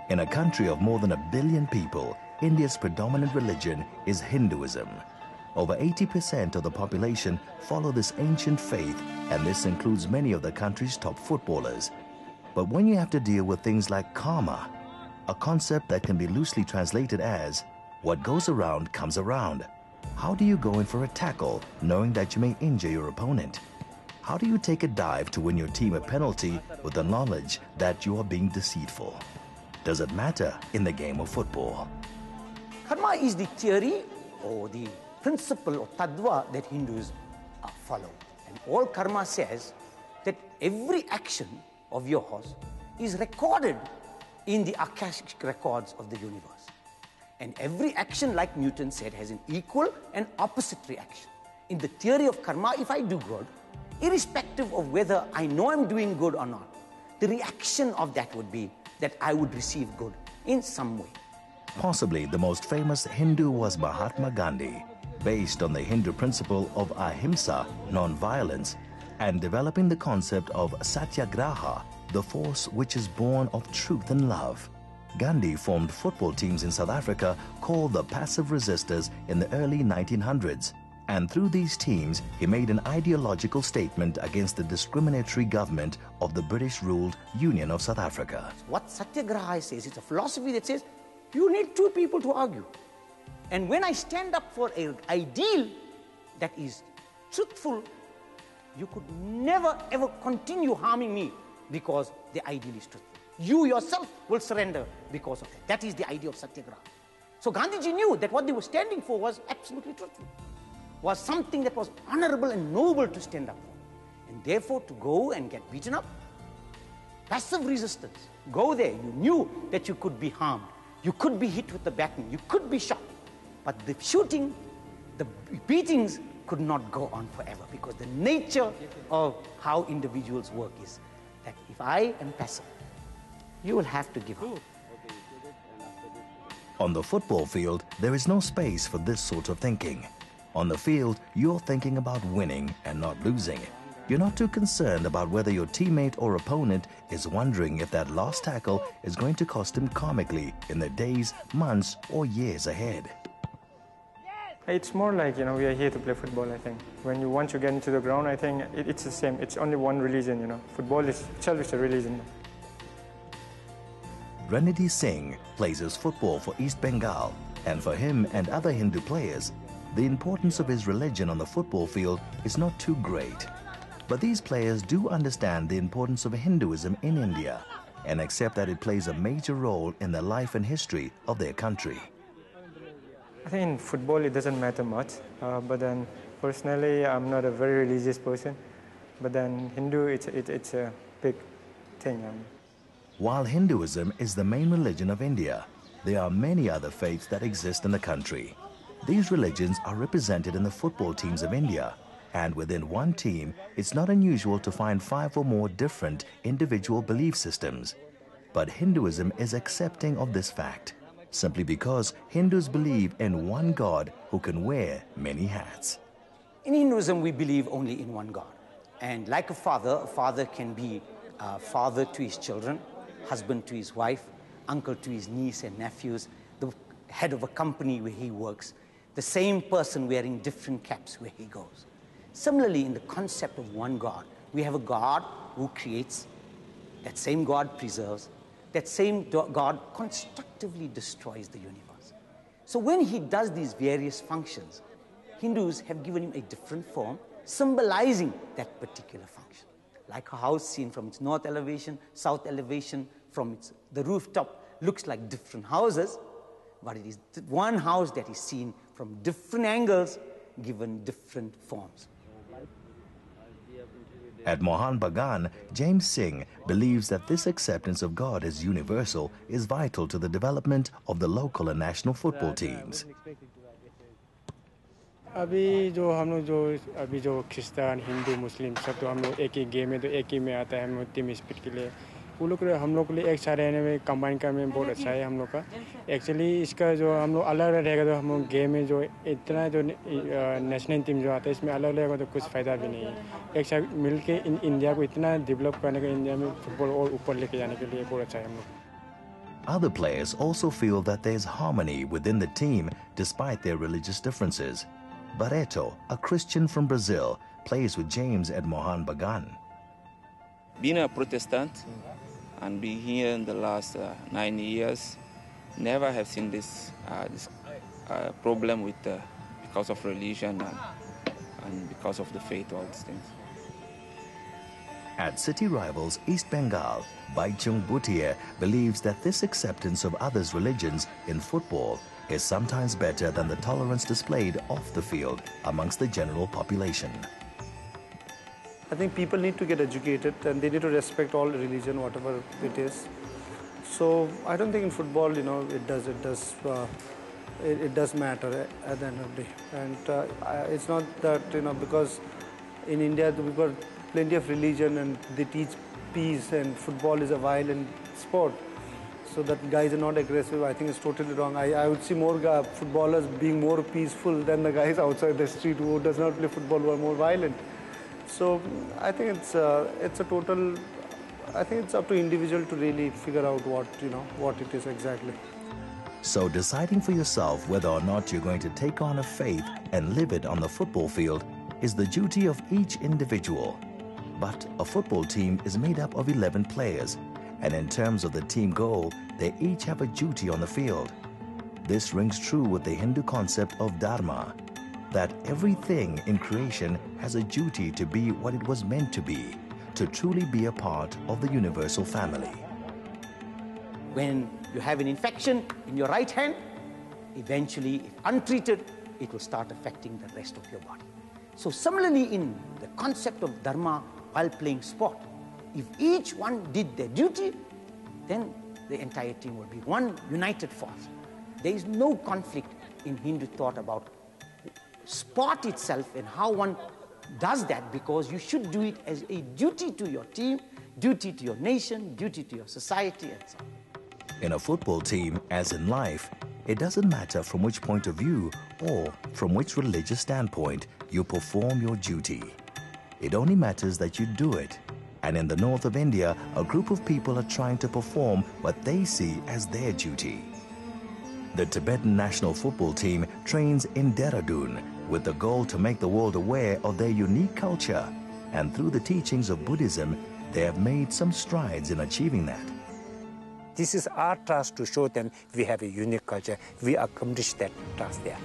In a country of more than 1 billion people, India's predominant religion is Hinduism. Over 80% of the population follow this ancient faith, and this includes many of the country's top footballers. But when you have to deal with things like karma, a concept that can be loosely translated as what goes around comes around, how do you go in for a tackle knowing that you may injure your opponent? How do you take a dive to win your team a penalty with the knowledge that you are being deceitful? Does it matter in the game of football? Karma is the theory or the principle or tattva that Hindus follow. And all karma says that every action of yours is recorded in the Akashic records of the universe. And every action, like Newton said, has an equal and opposite reaction. In the theory of karma, if I do good, irrespective of whether I know I'm doing good or not, the reaction of that would be that I would receive good in some way. Possibly the most famous Hindu was Mahatma Gandhi, based on the Hindu principle of ahimsa, non-violence, and developing the concept of satyagraha, the force which is born of truth and love. Gandhi formed football teams in South Africa called the Passive Resistors in the early 1900s. And through these teams, he made an ideological statement against the discriminatory government of the British-ruled Union of South Africa. What Satyagraha says, it's a philosophy that says you need two people to argue. And when I stand up for an ideal that is truthful, you could never ever continue harming me because the ideal is truthful. You yourself will surrender because of that. That is the idea of Satyagraha. So Gandhiji knew that what they were standing for was absolutely truthful, was something that was honorable and noble to stand up for. And therefore, to go and get beaten up, passive resistance, go there, you knew that you could be harmed, you could be hit with the baton, you could be shot, but the shooting, the beatings could not go on forever, because the nature of how individuals work is that if I am passive, you will have to give up. On the football field, there is no space for this sort of thinking. On the field, you're thinking about winning and not losing. You're not too concerned about whether your teammate or opponent is wondering if that last tackle is going to cost him karmically in the days, months, or years ahead. It's more like, we are here to play football, I think. Once you get into the ground, I think it's the same. It's only one religion, Football itself is a religion. Ranidhi Singh plays his football for East Bengal, and for him and other Hindu players, the importance of his religion on the football field is not too great. But these players do understand the importance of Hinduism in India and accept that it plays a major role in the life and history of their country. I think in football it doesn't matter much, but then personally I'm not a very religious person, but then Hindu, it's a big thing. While Hinduism is the main religion of India, there are many other faiths that exist in the country. These religions are represented in the football teams of India, and within one team, it's not unusual to find 5 or more different individual belief systems. But Hinduism is accepting of this fact, simply because Hindus believe in one God who can wear many hats. In Hinduism, we believe only in one God. And like a father can be a father to his children, husband to his wife, uncle to his niece and nephews, the head of a company where he works, the same person wearing different caps where he goes. Similarly, in the concept of one God, we have a God who creates, that same God preserves, that same God constructively destroys the universe. So when he does these various functions, Hindus have given him a different form, symbolizing that particular function. Like a house seen from its north elevation, south elevation, from the rooftop, looks like different houses, but it is one house that is seen from different angles, given different forms. At Mohan Bagan, James Singh believes that this acceptance of God as universal is vital to the development of the local and national football teams. अभी जो Christian Hindu मुस्लिम सब तो हम लोग एक ही game में तो एक ही में आता है हम टीम स्पिरिट के लिए वो लोग हम लोग के लिए एक साथ रहने में कंबाइन करने में बहुत अच्छा है हम लोग का एक्चुअली इसका जो हम लोग अलग अलग रहेगा तो हम लोग गेम में जो इतना जो नेशनल टीम जो आता है इसमें अलग रहेगा तो कुछ फ़ायदा भी नहीं है एक साथ मिल के इंडिया को इतना डेवलप करने का इंडिया में फुटबॉल और ऊपर लेके जाने के लिए बहुत अच्छा है हम लोग Other players also feel that there's harmony within the team despite their religious differences. Barreto, a Christian from Brazil, plays with James at Mohan Bagan. Being a Protestant and being here in the last 9 years, never have seen this problem with because of religion and because of the faith, all these things. At city rivals East Bengal, Baichung Bhutia believes that this acceptance of others' religions in football is sometimes better than the tolerance displayed off the field amongst the general population. I think people need to get educated and they need to respect all religion, whatever it is. So I don't think in football, you know, it does matter at the end of the day. And it's not that, you know, because in India we've got plenty of religion and they teach peace and football is a violent sport. So that guys are not aggressive, I think it's totally wrong. I would see more footballers being more peaceful than the guys outside the street who does not play football who are more violent. So I think it's a total, I think it's up to individual to really figure out what it is exactly. So deciding for yourself whether or not you're going to take on a faith and live it on the football field is the duty of each individual. But a football team is made up of 11 players, and in terms of the team goal, they each have a duty on the field. This rings true with the Hindu concept of dharma, that everything in creation has a duty to be what it was meant to be, to truly be a part of the universal family. When you have an infection in your right hand, eventually, if untreated, it will start affecting the rest of your body. So similarly, in the concept of dharma while playing sport, if each one did their duty, then the entire team would be one united force. There is no conflict in Hindu thought about sport itself and how one does that, because you should do it as a duty to your team, duty to your nation, duty to your society, and so on. In a football team, as in life, it doesn't matter from which point of view or from which religious standpoint you perform your duty. It only matters that you do it. And in the north of India, a group of people are trying to perform what they see as their duty. The Tibetan national football team trains in Dehradun with the goal to make the world aware of their unique culture. And through the teachings of Buddhism, they have made some strides in achieving that. This is our task to show them we have a unique culture. We accomplished that task there.